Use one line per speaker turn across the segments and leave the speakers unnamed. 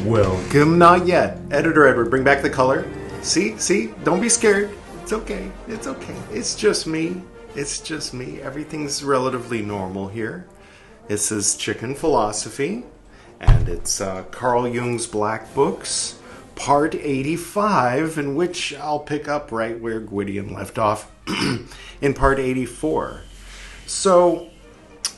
Welcome, not yet. Editor Edward, bring back the color. See? Don't be scared. It's okay. It's okay. It's just me. It's just me. Everything's relatively normal here. This is Chicken Philosophy, and it's Carl Jung's Black Books, part 85, in which I'll pick up right where Gwydion left off in part 84. So,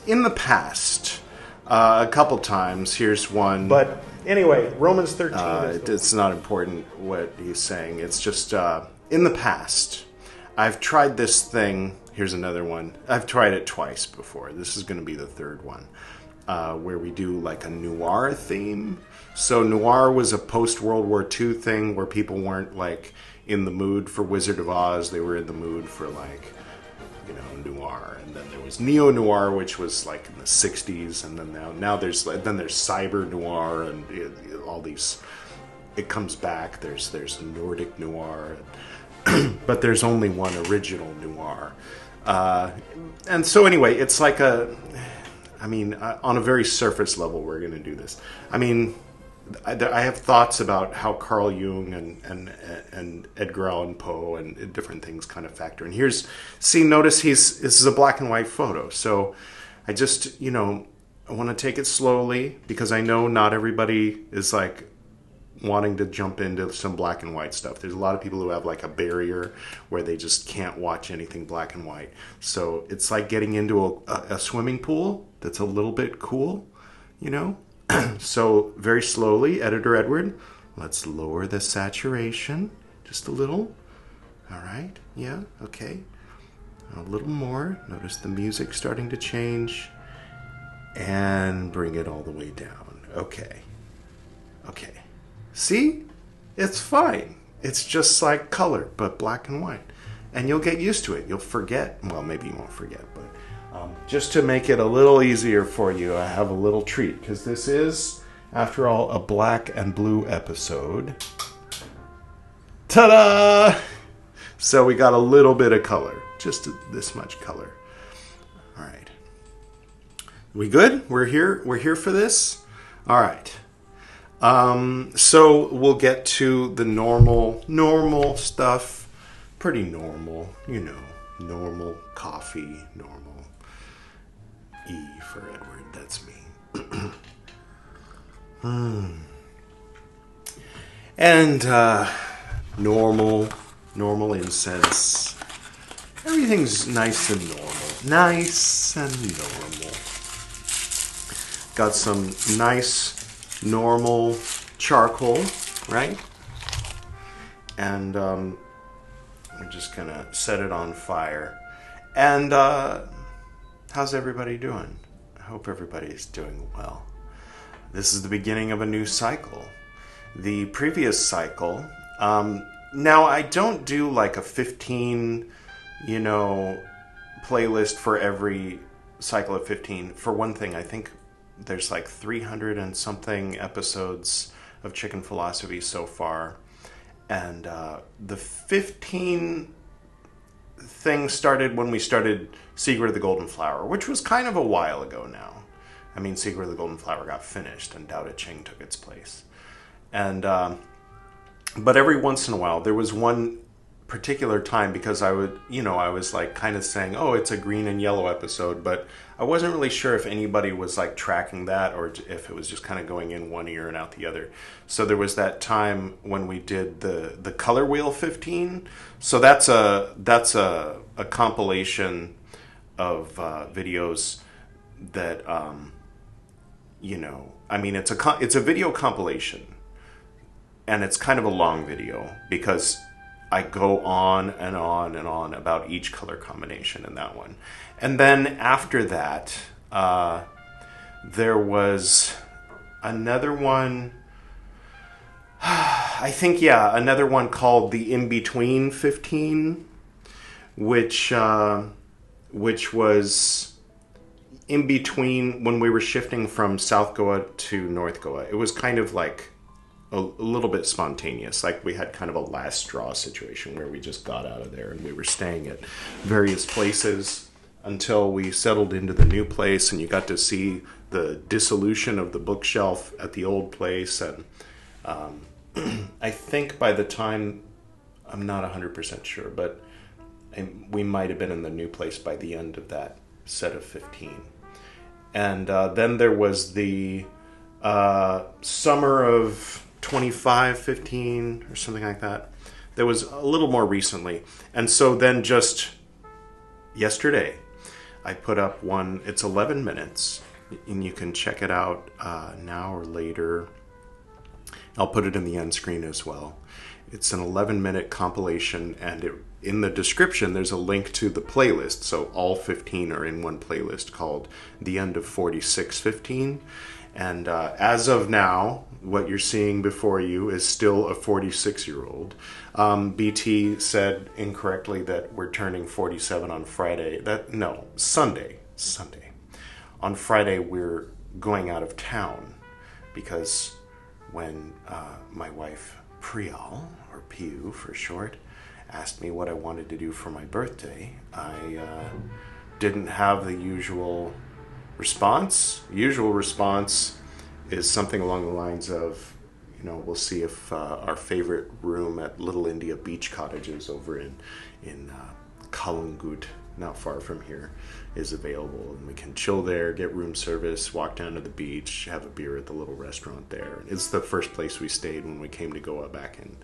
in the past, a couple times, here's one.
But anyway, Romans 13
it's not important what he's saying. It's just, in the past, I've tried this thing. Here's another one. I've tried it twice before. This is going to be the third one, where we do like a noir theme. So noir was a post-World War II thing where people weren't like in the mood for Wizard of Oz. They were in the mood for like, noir. And then there was neo-noir, which was like in the 60s. And then now there's cyber noir and all these. It comes back. There's Nordic noir. But there's only one original noir. And so anyway, it's like on a very surface level, we're going to do this. I mean, I have thoughts about how Carl Jung and Edgar Allan Poe and different things kind of factor. And notice this is a black and white photo. So I just, I want to take it slowly because I know not everybody is like wanting to jump into some black and white stuff. There's a lot of people who have like a barrier where they just can't watch anything black and white. So it's like getting into a swimming pool that's a little bit cool, So very slowly, Editor Edward, let's lower the saturation just a little. All right, yeah, okay. A little more. Notice the music starting to change. And bring it all the way down. Okay. See? It's fine. It's just like color, but black and white. And you'll get used to it. You'll forget. Well, maybe you won't forget, but just to make it a little easier for you, I have a little treat. Because this is, after all, a black and blue episode. Ta-da! So we got a little bit of color. Just this much color. All right. We good? We're here for this? All right. So we'll get to the normal stuff. Pretty normal, normal coffee, normal. E for Edward, that's me. And, normal incense. Everything's nice and normal. Nice and normal. Got some nice, normal charcoal, right? And we're just gonna set it on fire. And how's everybody doing? I hope everybody's doing well. This is the beginning of a new cycle. The previous cycle, now I don't do like a 15, playlist for every cycle of 15. For one thing, I think there's like 300 and something episodes of Chicken Philosophy so far. And the 15 thing started when we started Secret of the Golden Flower, which was kind of a while ago now. I mean, Secret of the Golden Flower got finished and Tao Te Ching took its place. And but every once in a while, there was one particular time because I was like kind of saying, oh, it's a green and yellow episode, but I wasn't really sure if anybody was like tracking that or if it was just kind of going in one ear and out the other. So there was that time when we did the Color Wheel 15. So that's a compilation of videos that it's a video compilation, and it's kind of a long video because I go on and on and on about each color combination in that one. And then after that, there was another one, another one called the In-Between 15, which was in between when we were shifting from South Goa to North Goa. It was kind of like a little bit spontaneous. Like we had kind of a last straw situation where we just got out of there and we were staying at various places until we settled into the new place, and you got to see the dissolution of the bookshelf at the old place, and I think by the time, I'm not 100% sure, but we might have been in the new place by the end of that set of 15. And then there was the summer of 25, 15, or something like that. There was a little more recently. And so then just yesterday, I put up one. It's 11 minutes, and you can check it out now or later. I'll put it in the end screen as well. It's an 11-minute compilation, and in the description, there's a link to the playlist. So all 15 are in one playlist called The End of 4615. And as of now, what you're seeing before you is still a 46-year-old. BT said incorrectly that we're turning 47 on Friday. Sunday. On Friday, we're going out of town because when my wife, Priyal, or Piu for short, asked me what I wanted to do for my birthday, I didn't have the usual response. Usual response is something along the lines of, we'll see if our favorite room at Little India Beach Cottages over in Kalangut, not far from here, is available, and we can chill there, get room service, walk down to the beach, have a beer at the little restaurant there. It's the first place we stayed when we came to Goa back in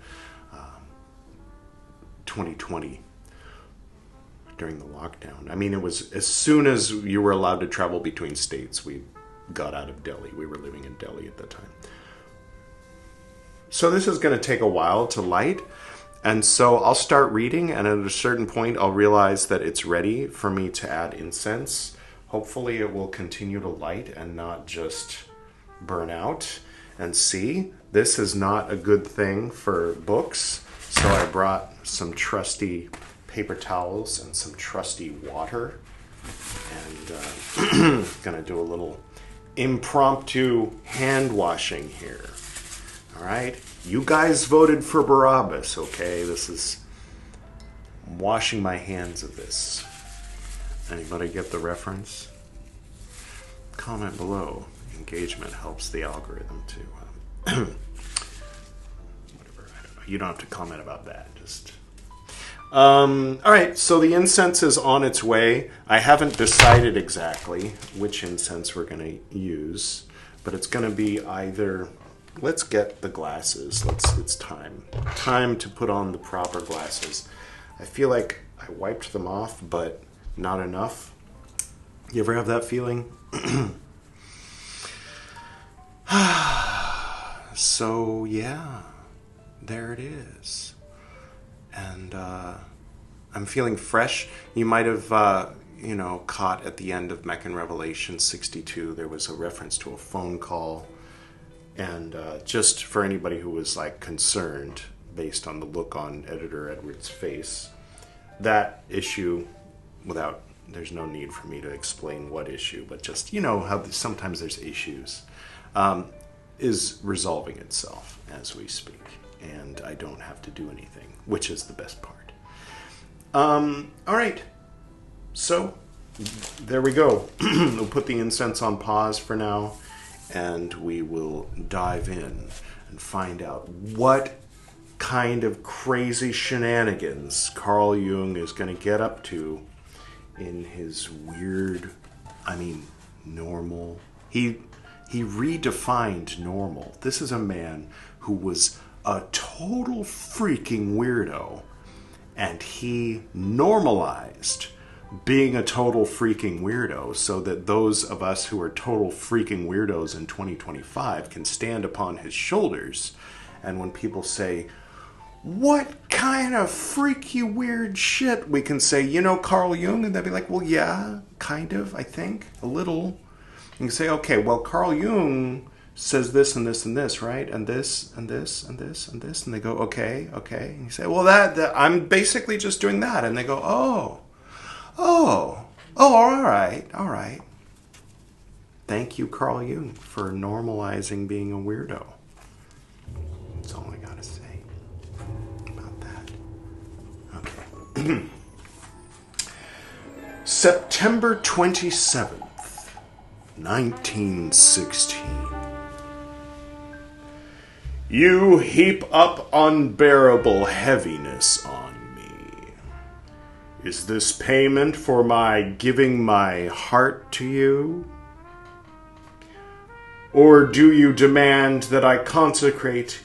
2020 during the lockdown. I mean, it was as soon as you were allowed to travel between states, we got out of Delhi. We were living in Delhi at the time. So this is going to take a while to light. And so I'll start reading, and at a certain point, I'll realize that it's ready for me to add incense. Hopefully it will continue to light and not just burn out. And see, this is not a good thing for books. So I brought some trusty paper towels and some trusty water. And going to do a little impromptu hand washing here. All right? You guys voted for Barabbas, okay? I'm washing my hands of this. Anybody get the reference? Comment below. Engagement helps the algorithm to... whatever. I don't know. You don't have to comment about that. Just... all right, so the incense is on its way. I haven't decided exactly which incense we're going to use, but it's going to be either... Let's get the glasses. It's time to put on the proper glasses. I feel like I wiped them off, but not enough. You ever have that feeling? So, yeah, there it is. And I'm feeling fresh. You might have, caught at the end of Meccan Revelations 62, there was a reference to a phone call. And just for anybody who was concerned based on the look on Editor Edwards' face, that issue, there's no need for me to explain what issue, but just, how sometimes there's issues, is resolving itself as we speak. And I don't have to do anything, which is the best part. All right. So, there we go. We'll put the incense on pause for now. And we will dive in and find out what kind of crazy shenanigans Carl Jung is going to get up to in his weird, normal. He redefined normal. This is a man who was a total freaking weirdo, and he normalized being a total freaking weirdo so that those of us who are total freaking weirdos in 2025 can stand upon his shoulders. And when people say, what kind of freaky weird shit, we can say, Carl Jung, and they'll be like, well, yeah, kind of, I think, a little. You can say, okay, well, Carl Jung says this and this and this, right? And this and this and this and this. And they go, okay. And you say, well, that I'm basically just doing that. And they go, oh, all right. Thank you, Carl Jung, for normalizing being a weirdo. That's all I gotta say about that. Okay. September 27th, 1916. You heap up unbearable heaviness on me. Is this payment for my giving my heart to you? Or do you demand that I consecrate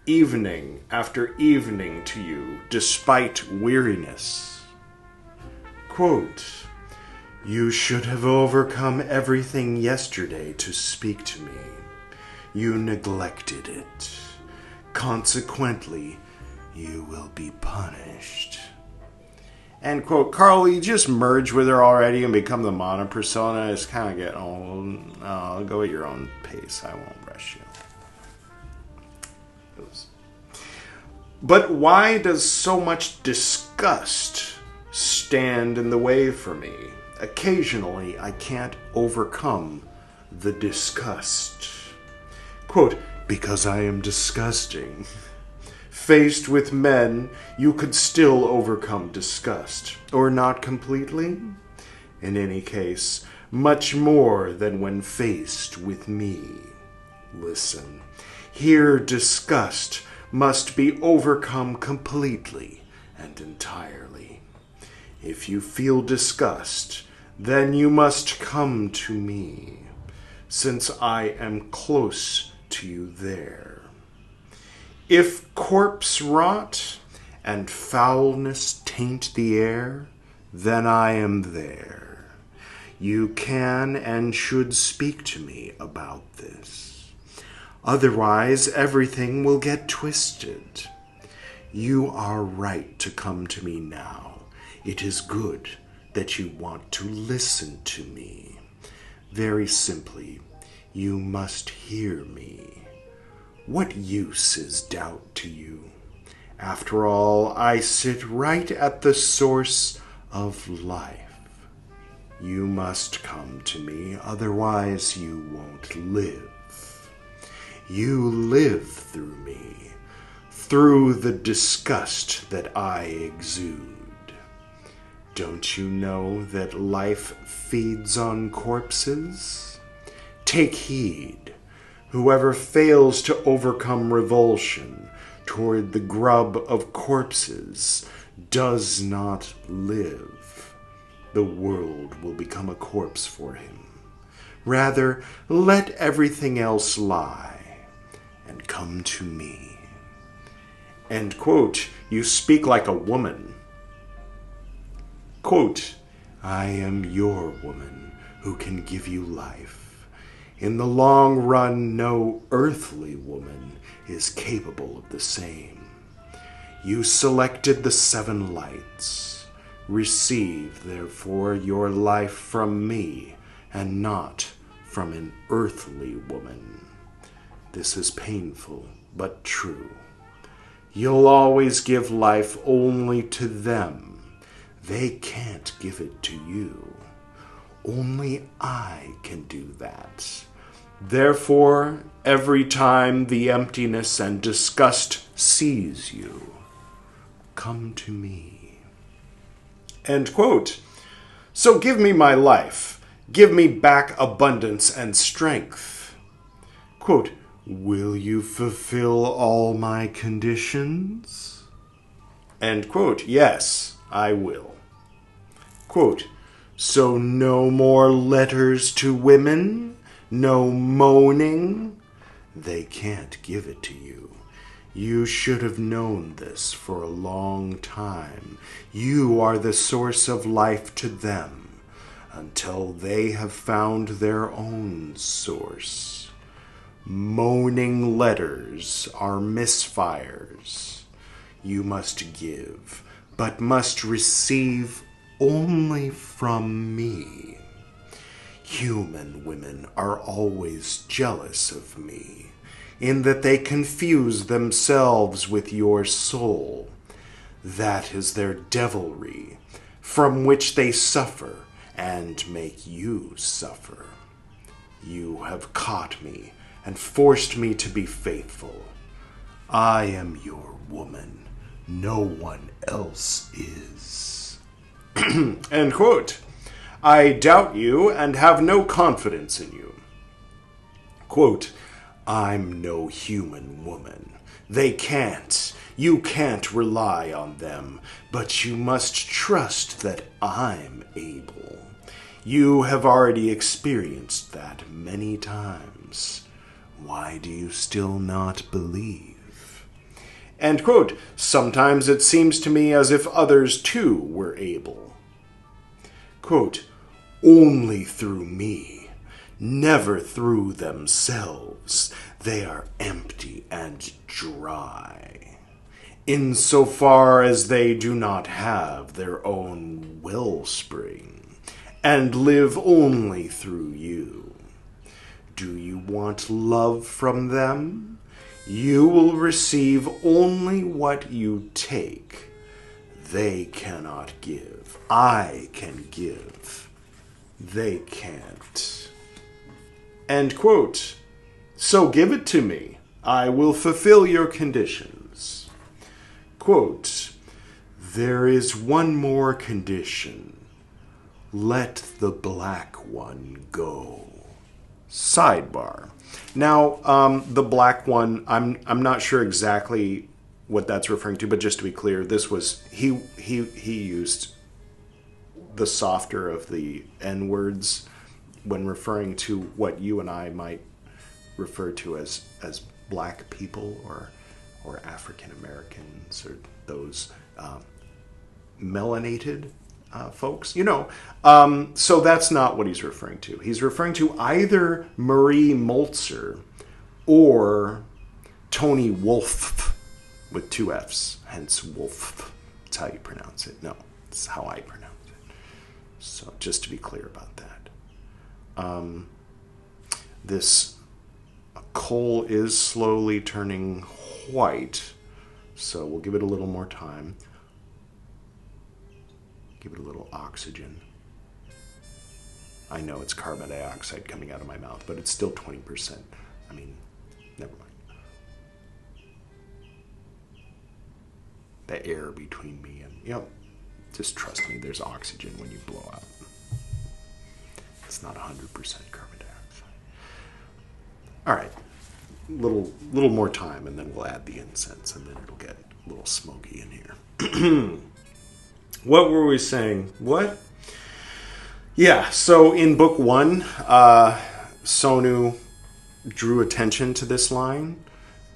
evening after evening to you, despite weariness? Quote, you should have overcome everything yesterday to speak to me. You neglected it. Consequently, you will be punished. End quote. Carl, you just merge with her already and become the monopersona. It's kind of getting old. I'll go at your own pace. I won't rush you. But why does so much disgust stand in the way for me? Occasionally, I can't overcome the disgust. Quote, because I am disgusting. Faced with men, you could still overcome disgust. Or not completely? In any case, much more than when faced with me. Listen, here disgust must be overcome completely and entirely. If you feel disgust, then you must come to me, since I am close to you there. If corpse rot and foulness taint the air, then I am there. You can and should speak to me about this. Otherwise, everything will get twisted. You are right to come to me now. It is good that you want to listen to me. Very simply, you must hear me. What use is doubt to you? After all, I sit right at the source of life. You must come to me, otherwise you won't live. You live through me, through the disgust that I exude. Don't you know that life feeds on corpses? Take heed. Whoever fails to overcome revulsion toward the grub of corpses does not live. The world will become a corpse for him. Rather, let everything else lie and come to me. End quote. You speak like a woman. Quote, I am your woman who can give you life. In the long run, no earthly woman is capable of the same. You selected the 7 lights. Receive, therefore, your life from me, and not from an earthly woman. This is painful, but true. You'll always give life only to them. They can't give it to you. Only I can do that. Therefore, every time the emptiness and disgust seize you, come to me. End quote. So give me my life. Give me back abundance and strength. Quote, will you fulfill all my conditions? End quote. Yes, I will. Quote, so no more letters to women? No moaning? They can't give it to you. You should have known this for a long time. You are the source of life to them until they have found their own source. Moaning letters are misfires. You must give, but must receive only from me. Human women are always jealous of me, in that they confuse themselves with your soul. That is their devilry, from which they suffer and make you suffer. You have caught me and forced me to be faithful. I am your woman. No one else is. End quote. I doubt you and have no confidence in you. Quote, I'm no human woman. They can't. You can't rely on them, but you must trust that I'm able. You have already experienced that many times. Why do you still not believe? End quote. Sometimes it seems to me as if others too were able. Quote, only through me, never through themselves. They are empty and dry. Insofar as they do not have their own wellspring, and live only through you. Do you want love from them? You will receive only what you take. They cannot give. I can give. They can't. End quote. So give it to me. I will fulfill your conditions. Quote, there is one more condition. Let the black one go. Sidebar. Now, the black one, I'm not sure exactly what that's referring to, but just to be clear, this was he used the softer of the N words when referring to what you and I might refer to as black people or African Americans or those melanated folks, so that's not what he's referring to. He's referring to either Marie Moltzer or Toni Wolff with two F's, hence Wolff. That's how you pronounce it. No, it's how I pronounce it. So just to be clear about that. This coal is slowly turning white, so we'll give it a little more time. Give it a little oxygen. I know it's carbon dioxide coming out of my mouth, but it's still 20%. I mean, never mind. The air between me and, just trust me, there's oxygen when you blow out. It's not 100% carbon dioxide. All right, little more time, and then we'll add the incense, and then it'll get a little smoky in here. What were we saying? What? Yeah, so in book 1, Sonu drew attention to this line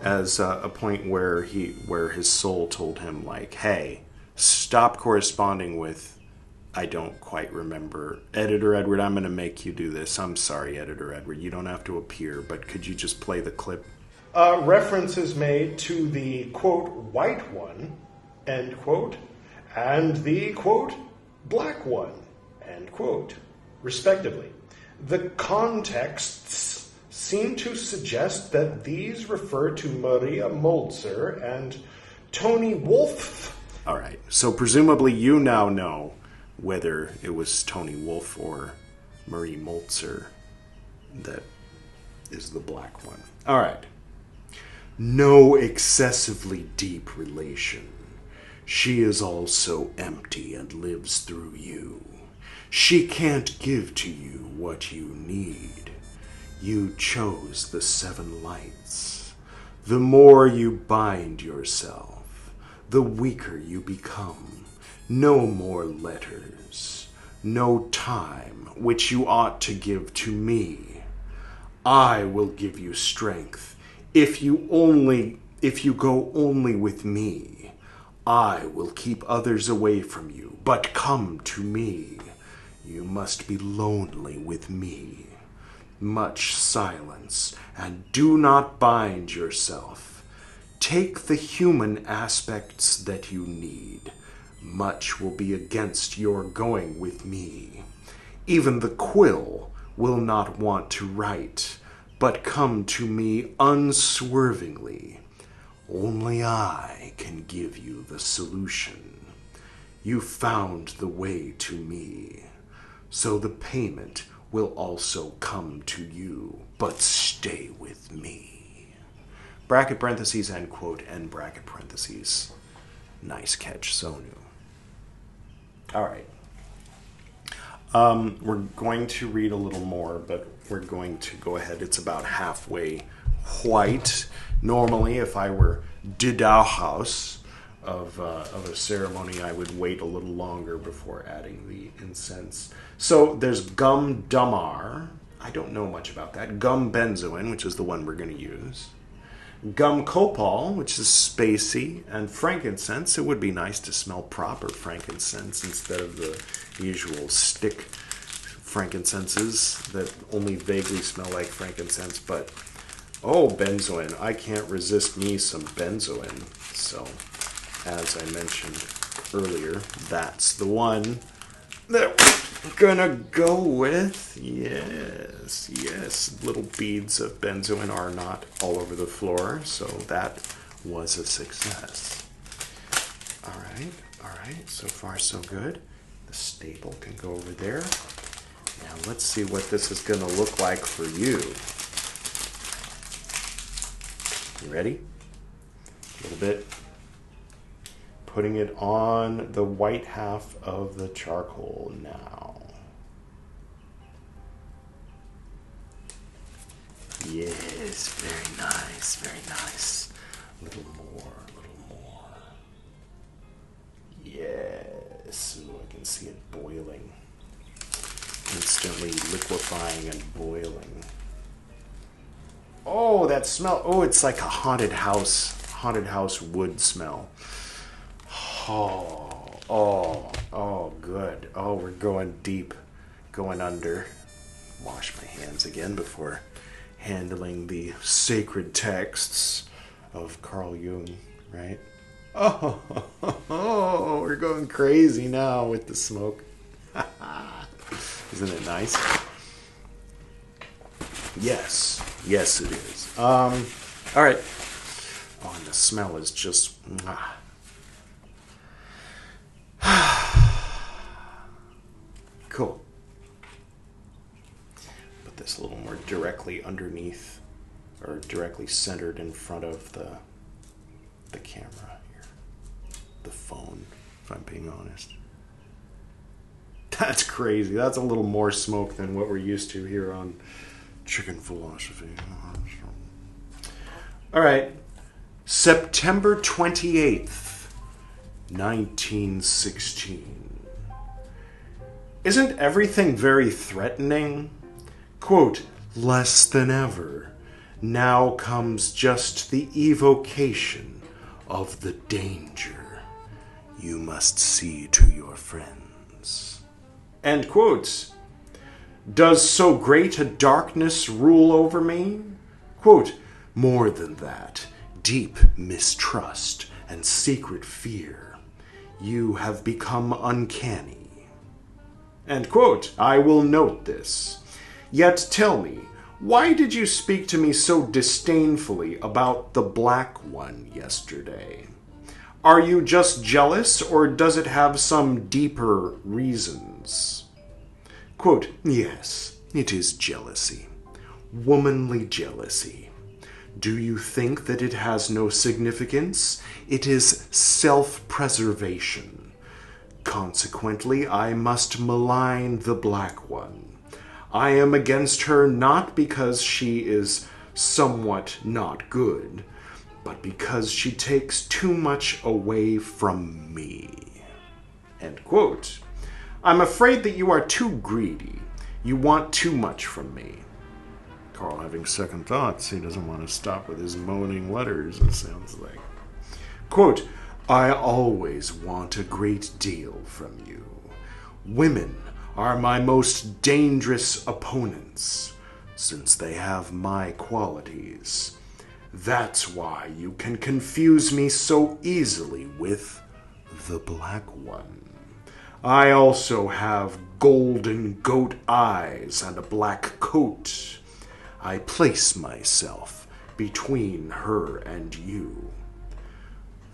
as a point where his soul told him, like, hey, stop corresponding with, I don't quite remember. Editor Edward, I'm going to make you do this. I'm sorry, Editor Edward. You don't have to appear, but could you just play the clip?
Reference is made to the, quote, white one, end quote, and the, quote, black one, end quote, respectively. The contexts seem to suggest that these refer to Maria Moltzer and Toni Wolff.
All right, so presumably you now know whether it was Toni Wolff or Marie Moltzer that is the black one. All right. No excessively deep relation. She is also empty and lives through you. She can't give to you what you need. You chose the 7 lights. The more you bind yourself, the weaker you become. No more letters, no time, which you ought to give to me. I will give you strength if you go only with me. I will keep others away from you, but come to me. You must be lonely with me. Much silence, and do not bind yourself. Take the human aspects that you need. Much will be against your going with me. Even the quill will not want to write, but come to me unswervingly. Only I can give you the solution. You found the way to me, so the payment will also come to you, but stay with me. Bracket parentheses, end quote, end bracket parentheses. Nice catch, Sonu. All right. We're going to read a little more, but we're going to go ahead. It's about halfway white. Normally, if I were Didauhaus of a ceremony, I would wait a little longer before adding the incense. So there's gum damar. I don't know much about that. Gum benzoin, which is the one we're going to use. Gum copal, which is spacey, and frankincense. It would be nice to smell proper frankincense instead of the usual stick frankincenses that only vaguely smell like frankincense. But, oh, benzoin. I can't resist me some benzoin. So, as I mentioned earlier, that's the one that we're gonna go with. Yes, yes. Little beads of benzoin are not all over the floor, so that was a success. All right. So far, so good. The staple can go over there. Now let's see what this is gonna look like for you. You ready? A little bit. Putting it on the white half of the charcoal now. Yes, very nice, very nice. A little more, a little more. Yes, ooh, I can see it boiling. Instantly liquefying and boiling. Oh, that smell. Oh, it's like a haunted house wood smell. Oh, good. Oh, we're going deep, going under. Wash my hands again before handling the sacred texts of Carl Jung, right? Oh, we're going crazy now with the smoke. Isn't it nice? Yes, it is. All right. Oh, and the smell is just... Cool. Put this a little more directly underneath, or directly centered in front of the camera here. The phone, if I'm being honest. That's crazy. That's a little more smoke than what we're used to here on Chicken Philosophy. All right. September 28th, 1916. Isn't everything very threatening? Quote, less than ever. Now comes just the evocation of the danger. You must see to your friends. End quote. Does so great a darkness rule over me? Quote, more than that, deep mistrust and secret fear. You have become uncanny. End quote. I will note this. Yet tell me, why did you speak to me so disdainfully about the black one yesterday? Are you just jealous, or does it have some deeper reasons? Quote, yes, it is jealousy. Womanly jealousy. Do you think that it has no significance? It is self-preservation. Consequently, I must malign the black one. I am against her not because she is somewhat not good, but because she takes too much away from me. End quote. I'm afraid that you are too greedy. You want too much from me. Carl having second thoughts. He doesn't want to stop with his moaning letters, it sounds like. Quote, I always want a great deal from you. Women are my most dangerous opponents, since they have my qualities. That's why you can confuse me so easily with the black one. I also have golden goat eyes and a black coat. I place myself between her and you.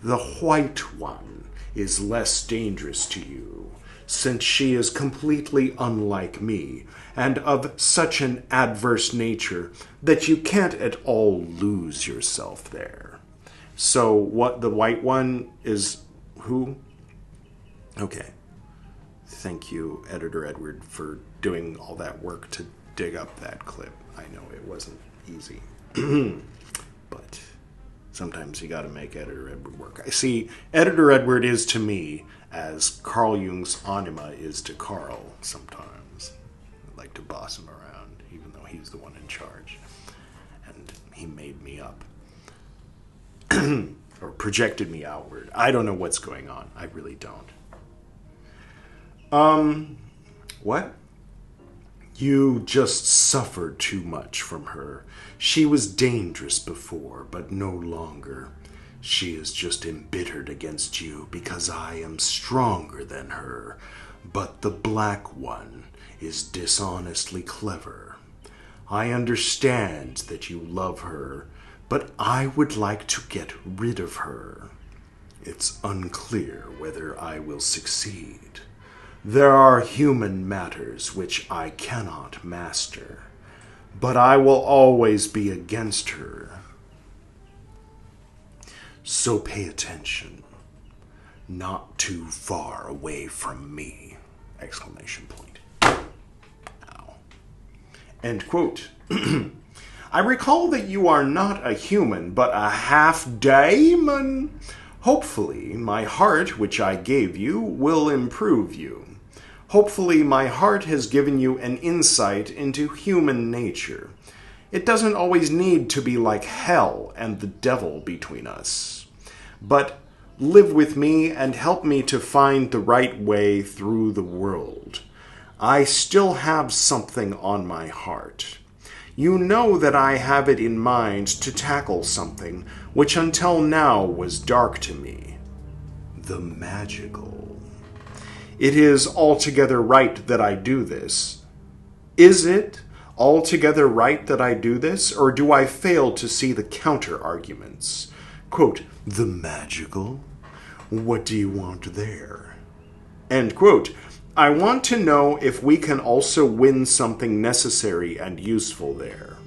The white one is less dangerous to you, since she is completely unlike me, and of such an adverse nature that you can't at all lose yourself there. So what the white one is who? Okay. Thank you, Editor Edward, for doing all that work to dig up that clip. I know it wasn't easy. Sometimes you got to make Editor Edward work. I see, Editor Edward is to me as Carl Jung's anima is to Carl sometimes. I like to boss him around, even though he's the one in charge. And he made me up. Or projected me outward. I don't know what's going on. I really don't. What? You just suffered too much from her. She was dangerous before, but no longer. She is just embittered against you because I am stronger than her. But the Black One is dishonestly clever. I understand that you love her, but I would like to get rid of her. It's unclear whether I will succeed. There are human matters which I cannot master, but I will always be against her. So pay attention. Not too far away from me! Exclamation point. Ow. End quote. I recall that you are not a human, but a half-daemon. Hopefully, my heart, which I gave you, will improve you. Hopefully, my heart has given you an insight into human nature. It doesn't always need to be like hell and the devil between us. But live with me and help me to find the right way through the world. I still have something on my heart. You know that I have it in mind to tackle something which until now was dark to me. The magical. It is altogether right that I do this. Is it altogether right that I do this, or do I fail to see the counter-arguments? Quote, the magical? What do you want there? End quote. I want to know if we can also win something necessary and useful there.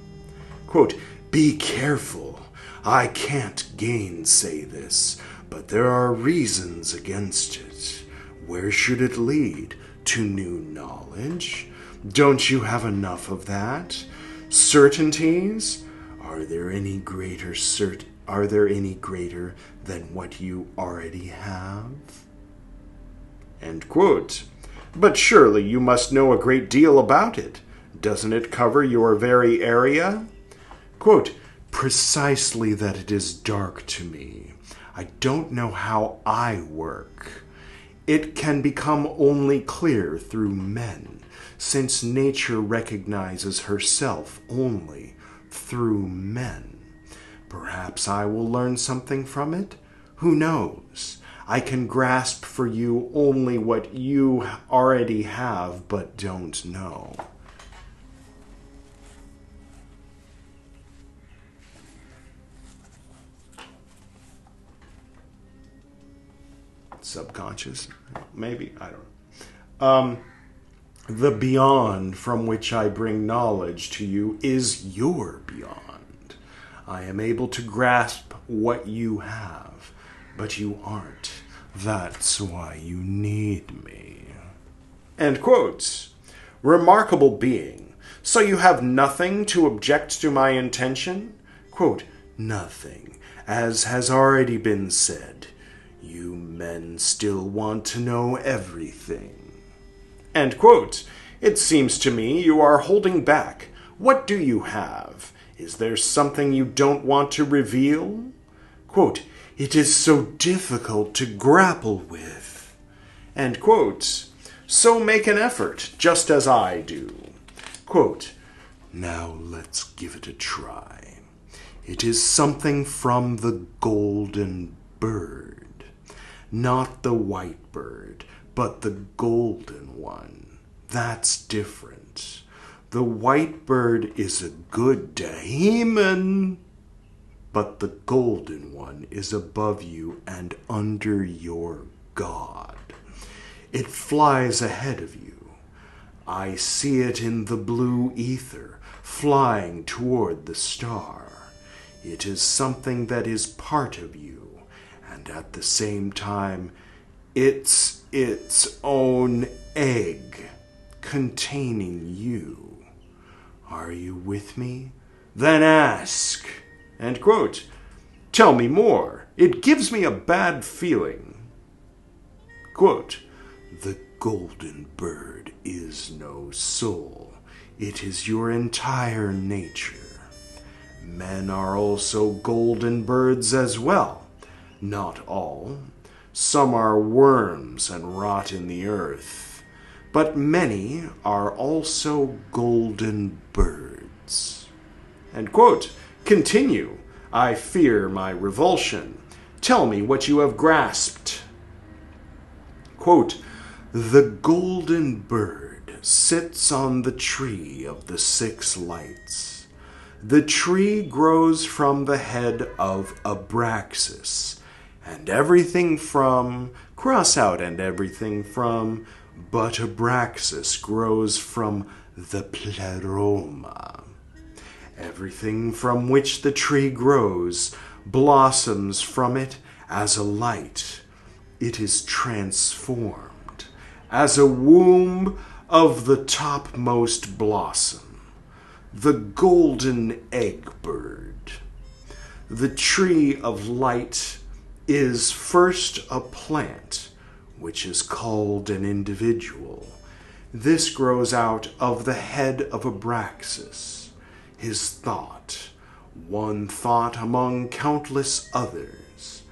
Quote, be careful. I can't gainsay this, but there are reasons against it. Where should it lead? To new knowledge? Don't you have enough of that? Certainties? Are there any greater than what you already have? End quote. But surely you must know a great deal about it. Doesn't it cover your very area? Quote, precisely that it is dark to me. I don't know how I work. It can become only clear through men, since nature recognizes herself only through men. Perhaps I will learn something from it? Who knows? I can grasp for you only what you already have but don't know. Subconscious? Maybe, I don't know. The beyond from which I bring knowledge to you is your beyond. I am able to grasp what you have, but you aren't. That's why you need me. End quote. Remarkable being. So you have nothing to object to my intention? Quote, nothing, as has already been said. You men still want to know everything. End quote. It seems to me you are holding back. What do you have? Is there something you don't want to reveal? Quote, it is so difficult to grapple with. End quote. So make an effort, just as I do. Quote, now let's give it a try. It is something from the golden bird. Not the white bird, but the golden one. That's different. The white bird is a good daemon, but the golden one is above you and under your God. It flies ahead of you. I see it in the blue ether, flying toward the star. It is something that is part of you. And at the same time, it's its own egg containing you. Are you with me? Then ask. End quote. Tell me more. It gives me a bad feeling. Quote, the golden bird is no soul. It is your entire nature. Men are also golden birds as well. Not all. Some are worms and rot in the earth. But many are also golden birds. End quote. Continue. I fear my revulsion. Tell me what you have grasped. Quote, the golden bird sits on the tree of the 6 lights. The tree grows from the head of Abraxas, and everything from, cross out and everything from, but Abraxas grows from the pleroma. Everything from which the tree grows blossoms from it as a light. It is transformed as a womb of the topmost blossom, the golden egg bird. The tree of light is first a plant, which is called an individual. This grows out of the head of Abraxas, his thought, one thought among countless others.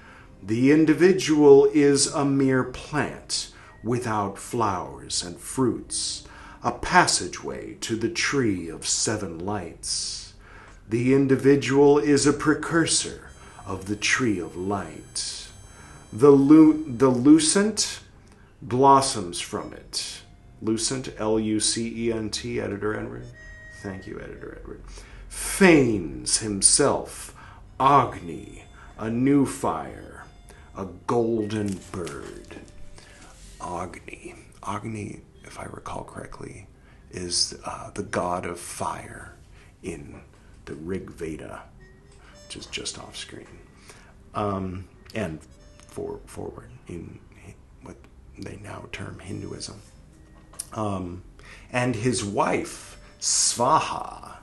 The individual is a mere plant without flowers and fruits, a passageway to the tree of 7 lights. The individual is a precursor of the tree of light. The lucent blossoms from it. Lucent, Lucent, Editor Edward. Thank you, Editor Edward. Feigns himself, Agni, a new fire, a golden bird. Agni. Agni, if I recall correctly, is the god of fire in the Rig Veda, which is just off screen, and forward in what they now term Hinduism. And his wife, Svaha,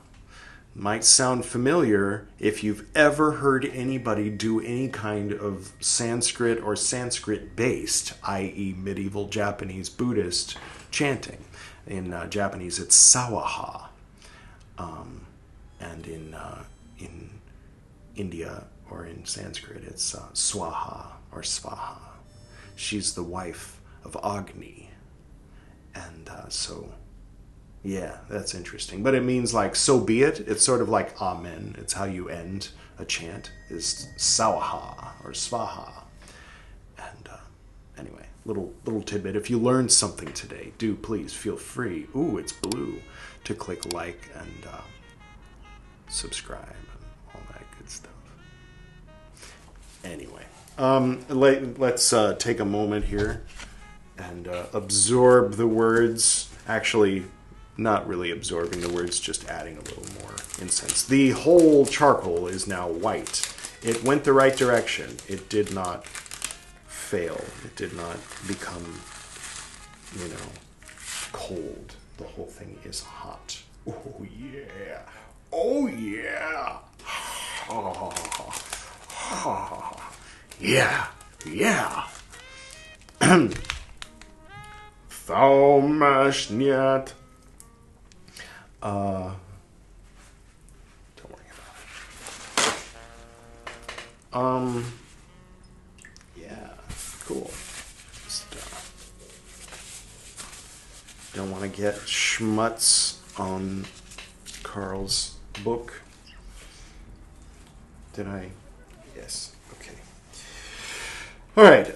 might sound familiar if you've ever heard anybody do any kind of Sanskrit or Sanskrit-based, i.e. medieval Japanese Buddhist chanting. In Japanese, it's Sawaha. And in India or in Sanskrit, it's Swaha or Svaha. She's the wife of Agni. And yeah, that's interesting. But it means like, so be it. It's sort of like amen. It's how you end a chant, is Sawaha or Svaha. And anyway, little tidbit. If you learned something today, do please feel free, ooh, it's blue, to click like and subscribe and all that good stuff. Anyway, let's take a moment here and absorb the words. Actually, not really absorbing the words, just adding a little more incense. The whole charcoal is now white. It went the right direction. It did not fail. It did not become, cold. The whole thing is hot. Oh, yeah. Oh, yeah. Yeah. Yeah. Thaumashnят. Don't worry about it. Yeah, cool. Just, don't want to get schmutz on Carl's book. Did I? Yes. Okay. All right.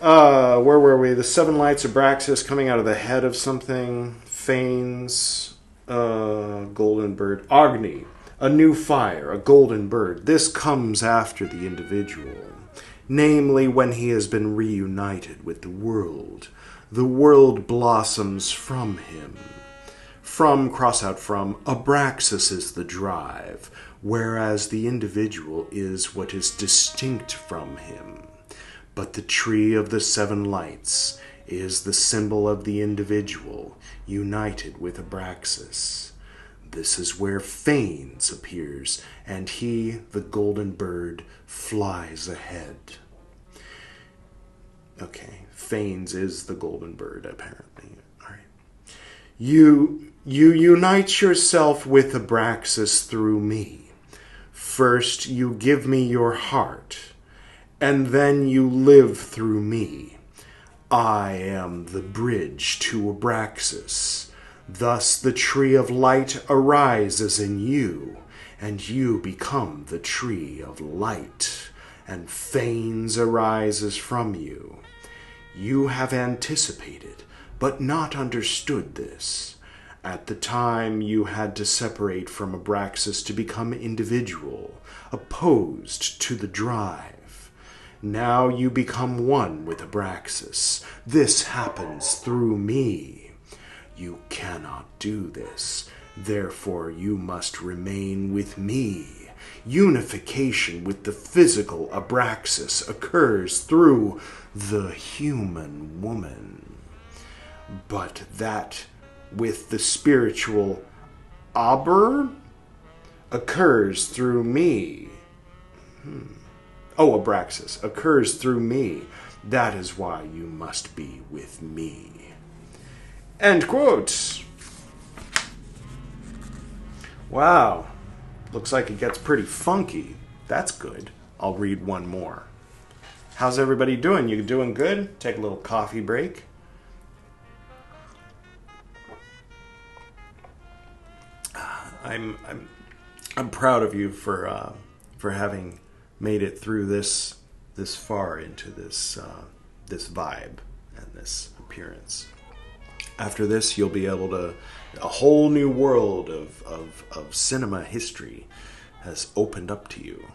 Where were we? The 7 lights of Abraxas coming out of the head of something. Feigns. Golden bird. Agni, a new fire, a golden bird. This comes after the individual, namely when he has been reunited with the world. The world blossoms from him. From, cross out from, Abraxas is the drive, whereas the individual is what is distinct from him. But the tree of the 7 lights is the symbol of the individual united with Abraxas. This is where Phanes appears, and he, the golden bird, flies ahead. Okay, Phanes is the golden bird, apparently. All right. You unite yourself with Abraxas through me. First, you give me your heart, and then you live through me. I am the bridge to Abraxas. Thus the tree of light arises in you, and you become the tree of light, and Phanes arises from you. You have anticipated, but not understood this. At the time, you had to separate from Abraxas to become individual, opposed to the drive. Now you become one with Abraxas. This happens through me. You cannot do this. Therefore, you must remain with me. Unification with the physical Abraxas occurs through the human woman. But that with the spiritual Aber occurs through me. Oh, Abraxas occurs through me. That is why you must be with me. End quote. Wow. Looks like it gets pretty funky. That's good. I'll read one more. How's everybody doing? You doing good? Take a little coffee break. I'm proud of you for having made it through this far into this vibe and this appearance. After this, you'll be able to... A whole new world of cinema history has opened up to you.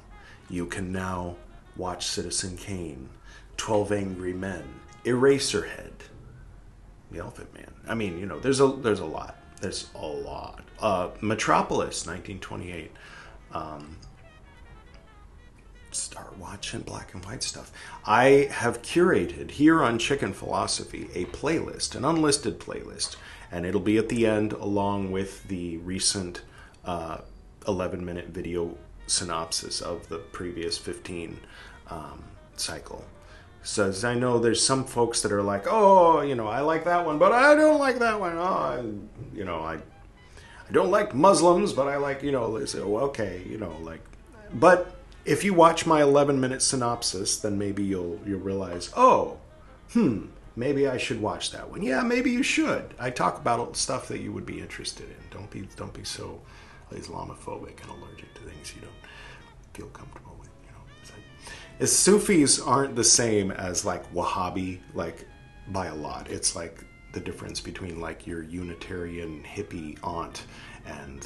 You can now watch Citizen Kane, 12 Angry Men, Eraserhead, The Elephant Man. I mean, you know, there's a lot. There's a lot. Metropolis, 1928. Start watching black and white stuff. I have curated here on Chicken Philosophy a playlist, an unlisted playlist, and it'll be at the end along with the recent 11-minute video synopsis of the previous 15 cycle. So as I know there's some folks that are like, oh, you know, I like that one, but I don't like that one. Oh, I don't like Muslims, but I like, they say, oh, okay, but if you watch my 11-minute synopsis, then maybe you'll realize, maybe I should watch that one. Yeah, maybe you should. I talk about stuff that you would be interested in. Don't be so Islamophobic and allergic to things you don't feel comfortable with. It's like, Sufis aren't the same as like Wahhabi, like by a lot. It's like the difference between like your Unitarian hippie aunt and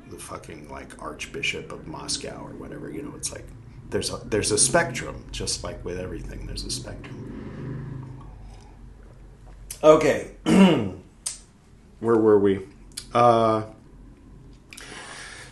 the fucking like Archbishop of Moscow or whatever. It's like there's a spectrum, just like with everything. There's a spectrum. Okay, where were we?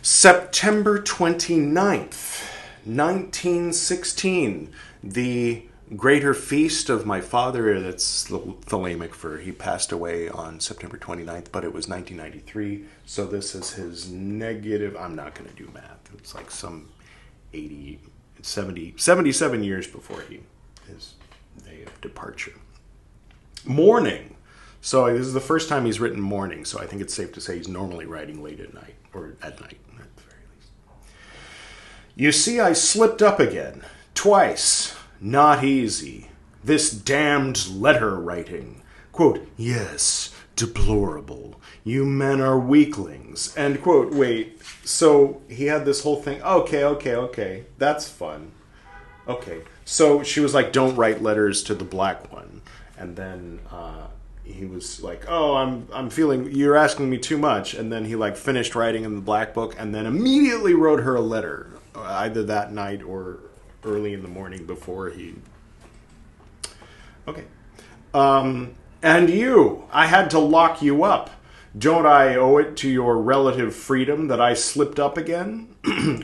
September 29th, 1916, the greater feast of my father. That's thalamic for he passed away on September 29th, but it was 1993, so this is his negative. I'm not going to do math. It's like some 77 years before his day of departure. Mourning. So this is the first time he's written mourning, so I think it's safe to say he's normally writing late at night, or at night at the very least. You see, I slipped up again, twice. Not easy. This damned letter writing. Quote, yes, deplorable. You men are weaklings. End quote. Wait, so he had this whole thing. Okay. That's fun. Okay. So she was like, don't write letters to the black one. And then he was like, oh, I'm feeling, you're asking me too much. And then he like finished writing in the black book and then immediately wrote her a letter, either that night or early in the morning before he... Okay. And you, I had to lock you up. Don't I owe it to your relative freedom that I slipped up again?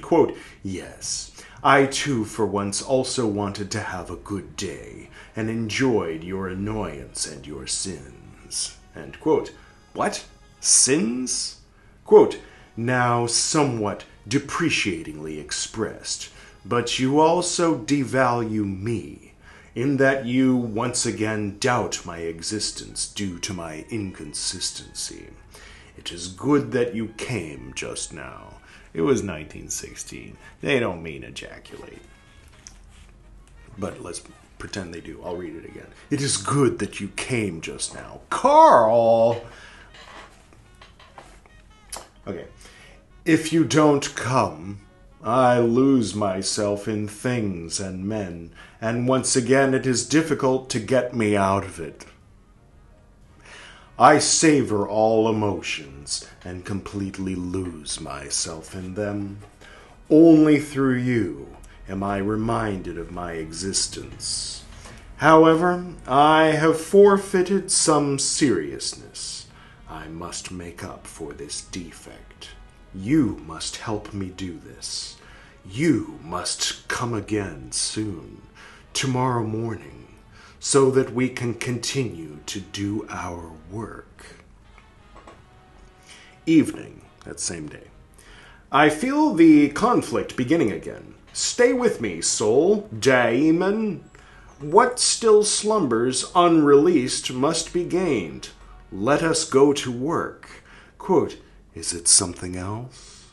Quote, yes, I too for once also wanted to have a good day and enjoyed your annoyance and your sins. End quote. What? Sins? Quote, now somewhat depreciatingly expressed, but you also devalue me, in that you once again doubt my existence due to my inconsistency. It is good that you came just now. It was 1916. They don't mean ejaculate. But let's pretend they do. I'll read it again. It is good that you came just now. Carl! Okay. If you don't come, I lose myself in things and men, and once again it is difficult to get me out of it. I savor all emotions and completely lose myself in them. Only through you am I reminded of my existence. However, I have forfeited some seriousness. I must make up for this defect. You must help me do this. You must come again soon, tomorrow morning, so that we can continue to do our work. Evening, that same day. I feel the conflict beginning again. Stay with me, soul, daemon. What still slumbers unreleased must be gained. Let us go to work. Quote, is it something else?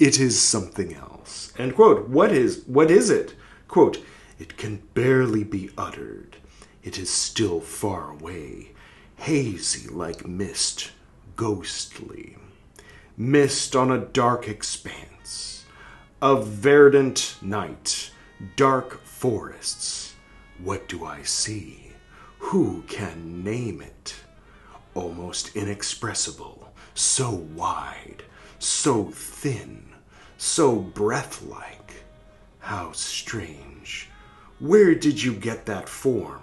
It is something else. End quote. What is it? Quote, it can barely be uttered. It is still far away, hazy like mist, ghostly. Mist on a dark expanse, of verdant night, dark forests. What do I see? Who can name it? Almost inexpressible, so wide, so thin, so breath-like. How strange. Where did you get that form?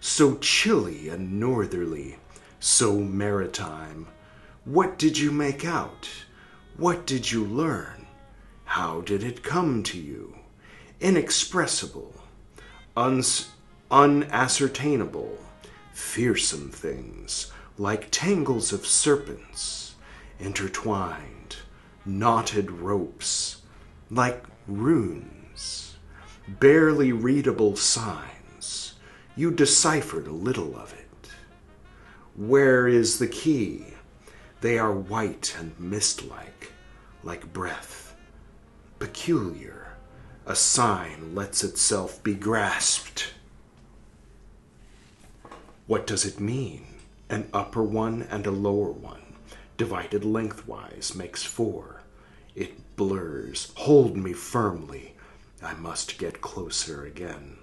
So chilly and northerly, so maritime. What did you make out? What did you learn? How did it come to you? Inexpressible, unascertainable, fearsome things, like tangles of serpents, intertwined, knotted ropes, like runes, barely readable signs. You deciphered a little of it. Where is the key? They are white and mist-like, like breath. Peculiar, a sign lets itself be grasped. What does it mean? An upper one and a lower one, divided lengthwise, makes 4. It blurs. Hold me firmly. I must get closer again.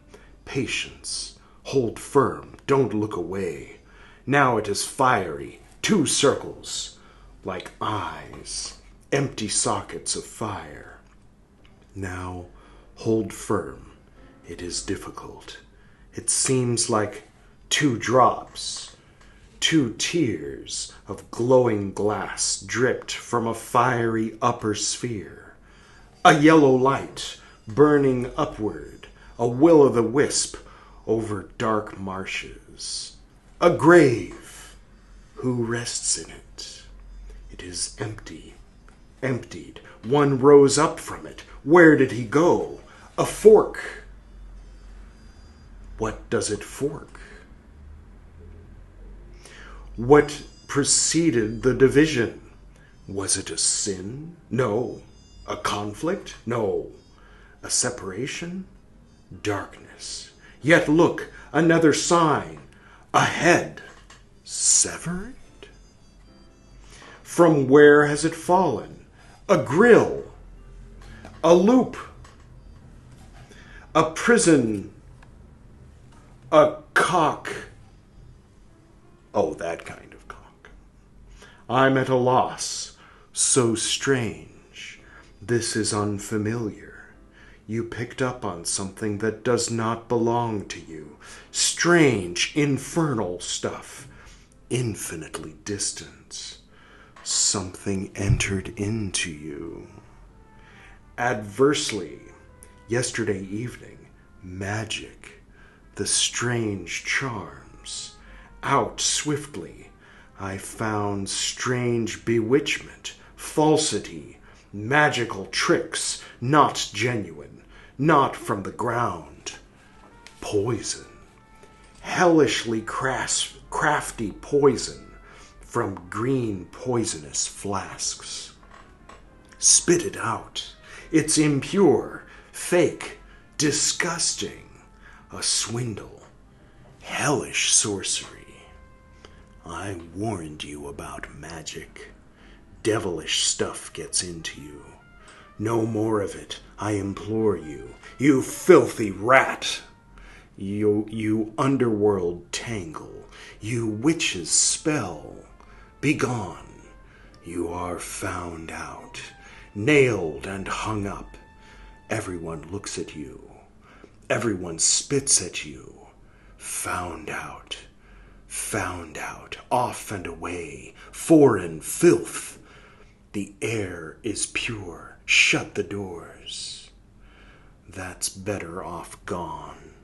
Patience. Hold firm. Don't look away. Now it is fiery. 2 circles, like eyes, empty sockets of fire. Now hold firm. It is difficult. It seems like 2 drops, 2 tears of glowing glass dripped from a fiery upper sphere. A yellow light burning upward, a will-o'-the-wisp over dark marshes. A grave. Who rests in it? It is empty, emptied. One rose up from it. Where did he go? A fork. What does it fork? What preceded the division? Was it a sin? No. A conflict? No. A separation? Darkness. Yet look, another sign. A head. Severed? From where has it fallen? A grill. A loop. A prison. A cock. Oh, that kind of cock. I'm at a loss. So strange. This is unfamiliar. You picked up on something that does not belong to you. Strange, infernal stuff. Infinitely distant. Something entered into you. Adversely, yesterday evening, magic, the strange charms. Out swiftly, I found strange bewitchment, falsity, magical tricks, not genuine, not from the ground. Poison, hellishly crafty poison from green poisonous flasks. Spit it out. It's impure, fake, disgusting, a swindle, hellish sorcery. I warned you about magic. Devilish stuff gets into you. No more of it, I implore you. You filthy rat! You underworld tangle. You witch's spell. Begone. You are found out. Nailed and hung up. Everyone looks at you. Everyone spits at you. Found out. Found out. Off and away. Foreign filth. The air is pure. Shut the doors. That's better off gone.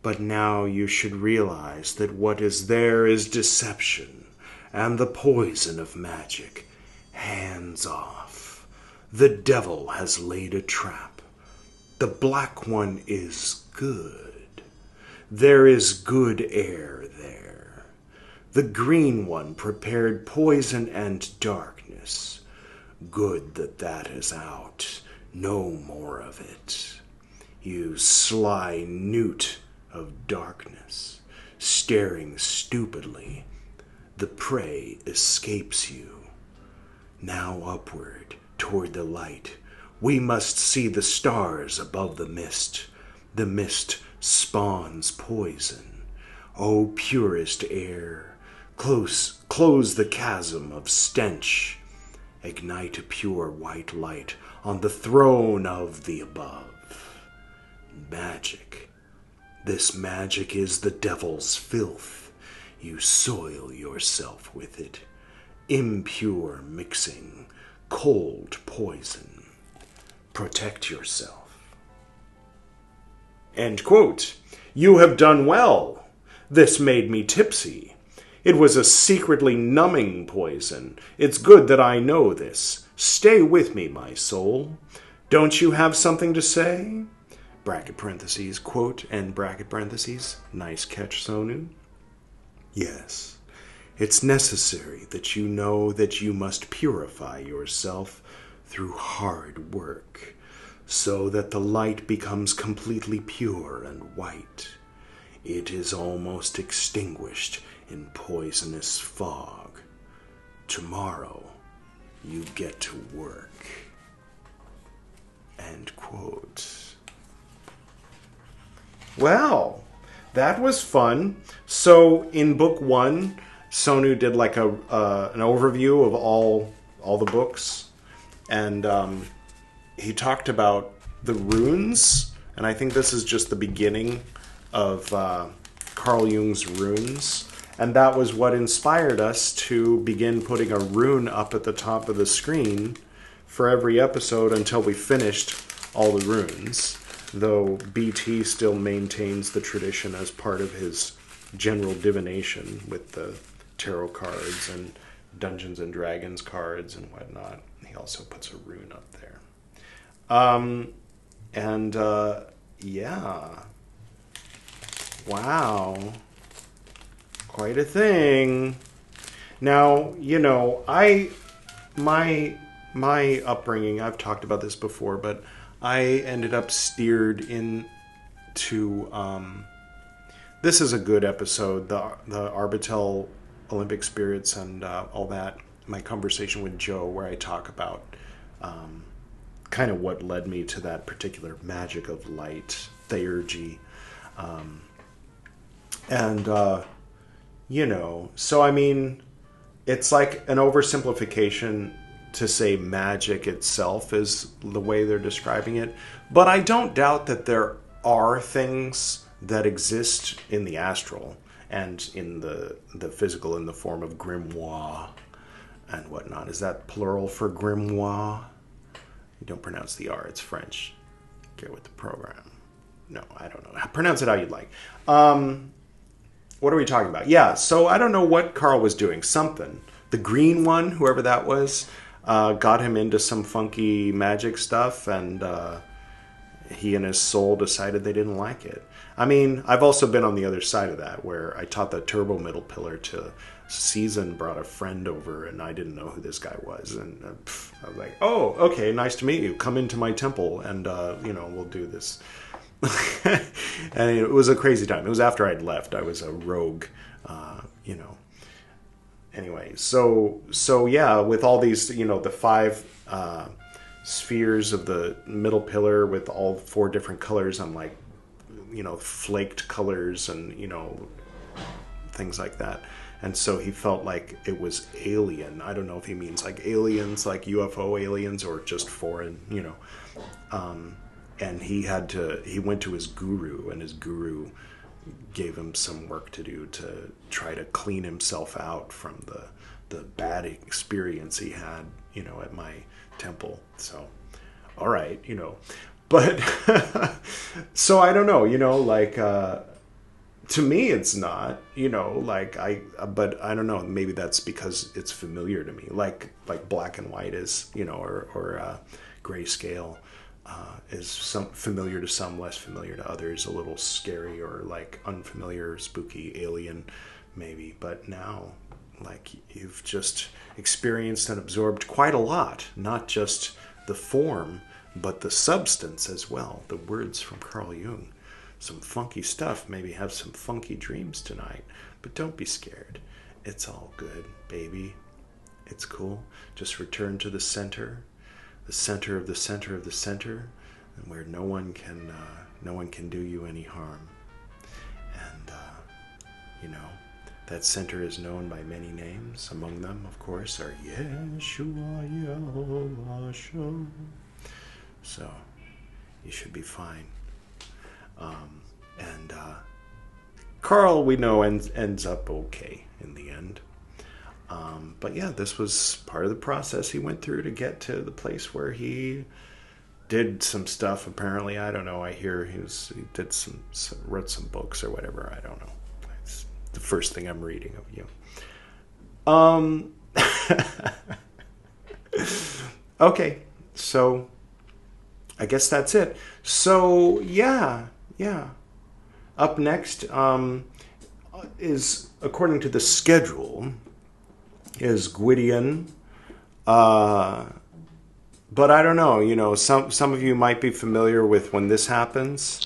But now you should realize that what is there is deception and the poison of magic. Hands off. The devil has laid a trap. The black one is good. There is good air there. The green one prepared poison and darkness. Good that is out. No more of it. You sly newt of darkness, staring stupidly. The prey escapes you. Now upward, toward the light. We must see the stars above the mist. The mist spawns poison. O purest air, close the chasm of stench. Ignite a pure white light on the throne of the above. Magic. This magic is the devil's filth. You soil yourself with it. Impure mixing, cold poison. Protect yourself. End quote. You have done well. This made me tipsy. It was a secretly numbing poison. It's good that I know this. Stay with me, my soul. Don't you have something to say? Bracket parentheses, quote, and bracket parentheses. Nice catch, Sonu. Yes, it's necessary that you know that you must purify yourself through hard work, so that the light becomes completely pure and white. It is almost extinguished in poisonous fog. Tomorrow, you get to work. End quote. Well, that was fun. So in book 1, Sonu did like an overview of all the books, and he talked about the runes, and I think this is just the beginning of Carl Jung's runes, and that was what inspired us to begin putting a rune up at the top of the screen for every episode until we finished all the runes. Though BT still maintains the tradition as part of his general divination with the tarot cards and Dungeons and Dragons cards and whatnot. He also puts a rune up there. Yeah. Wow. Quite a thing. Now, you know, my upbringing, I've talked about this before, but I ended up steered into, this is a good episode, the Arbatel Olympic spirits and all that, my conversation with Joe, where I talk about kind of what led me to that particular magic of light, theurgy. You know, so I mean, it's like an oversimplification to say magic itself is the way they're describing it. But I don't doubt that there are things that exist in the astral and in the physical in the form of grimoire and whatnot. Is that plural for grimoire? You don't pronounce the R, it's French. Get with the program. No, I don't know. Pronounce it how you'd like. what are we talking about? Yeah, so I don't know what Carl was doing. Something. The green one, whoever that was, got him into some funky magic stuff, and he and his soul decided they didn't like it. I mean, I've also been on the other side of that, where I taught the turbo middle pillar to Season, brought a friend over, and I didn't know who this guy was. And I was like, oh, okay, nice to meet you. Come into my temple, and, we'll do this. And it was a crazy time. It was after I'd left. I was a rogue, Anyway, so yeah, with all these, the 5 spheres of the middle pillar with all 4 different colors, I'm like, flaked colors and, things like that. And so he felt like it was alien. I don't know if he means like aliens, like UFO aliens, or just foreign, and he went to his guru, and his guru gave him some work to do to try to clean himself out from the bad experience he had, at my temple. So, all right, but so I don't know, to me it's not, but I don't know, maybe that's because it's familiar to me, like black and white is, or grayscale. Is some familiar to some, less familiar to others, a little scary or like unfamiliar, spooky, alien, maybe. But now, like, you've just experienced and absorbed quite a lot, not just the form, but the substance as well. The words from Carl Jung. Some funky stuff. Maybe have some funky dreams tonight. But don't be scared. It's all good, baby. It's cool. Just return to the center of the center of the center, and where no one can do you any harm. And that center is known by many names. Among them, of course, are Yeshua, Yehovah. So you should be fine. And Carl, we know, ends up okay in the end. But yeah, this was part of the process he went through to get to the place where he did some stuff. Apparently, I don't know. I hear he did wrote some books or whatever. I don't know. It's the first thing I'm reading of you. Okay, so I guess that's it. So yeah. Up next is, according to the schedule, is Gwydion. But I don't know, some of you might be familiar with when this happens.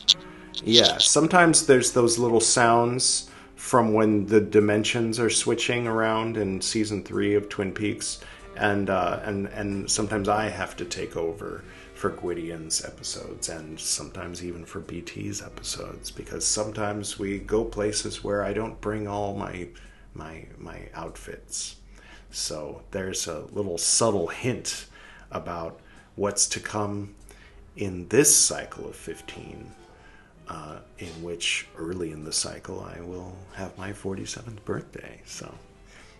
Yeah, sometimes there's those little sounds from when the dimensions are switching around in season 3 of Twin Peaks, and sometimes I have to take over for Gwydion's episodes, and sometimes even for BT's episodes, because sometimes we go places where I don't bring all my outfits. So there's a little subtle hint about what's to come in this cycle of 15, in which early in the cycle I will have my 47th birthday. So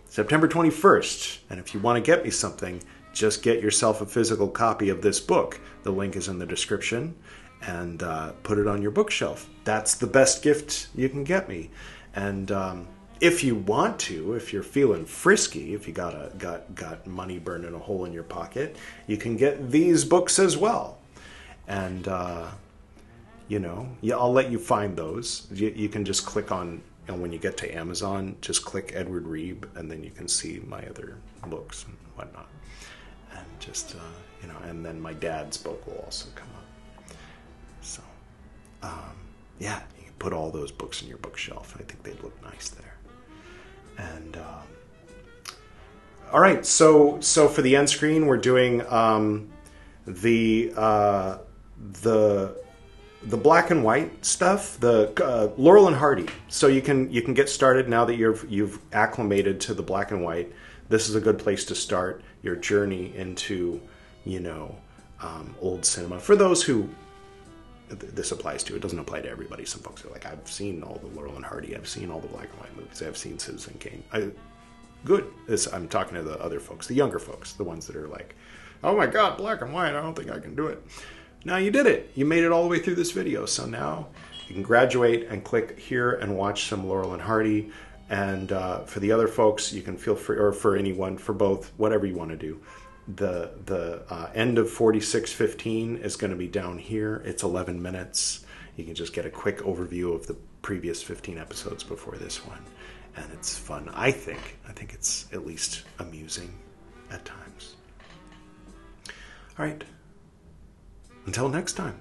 September 21st. And if you want to get me something, just get yourself a physical copy of this book. The link is in the description, and put it on your bookshelf. That's the best gift you can get me. And if you want to, if you're feeling frisky, if you got money burning a hole in your pocket, you can get these books as well. And I'll let you find those. You can just click on, and when you get to Amazon, just click Edward Reeb, and then you can see my other books and whatnot. And just and then my dad's book will also come up. So you can put all those books in your bookshelf. I think they'd look nice there. And all right, so for the end screen, we're doing the black and white stuff, the Laurel and Hardy. So you can get started now that you've acclimated to the black and white. This is a good place to start your journey into old cinema. For those who this applies to, it doesn't apply to everybody. Some folks are like, I've seen all the Laurel and Hardy, I've seen all the black and white movies, I've seen Citizen Kane. I'm talking to the other folks, the younger folks, the ones that are like, oh my god, black and white, I don't think I can do it. Now you did it. You made it all the way through this video, so now You can graduate and click here and watch some Laurel and Hardy. And for the other folks, you can feel free, or for anyone, for both, whatever you want to do. The end of 4615 is going to be down here. It's 11 minutes. You can just get a quick overview of the previous 15 episodes before this one. And it's fun, I think. I think it's at least amusing at times. All right. Until next time.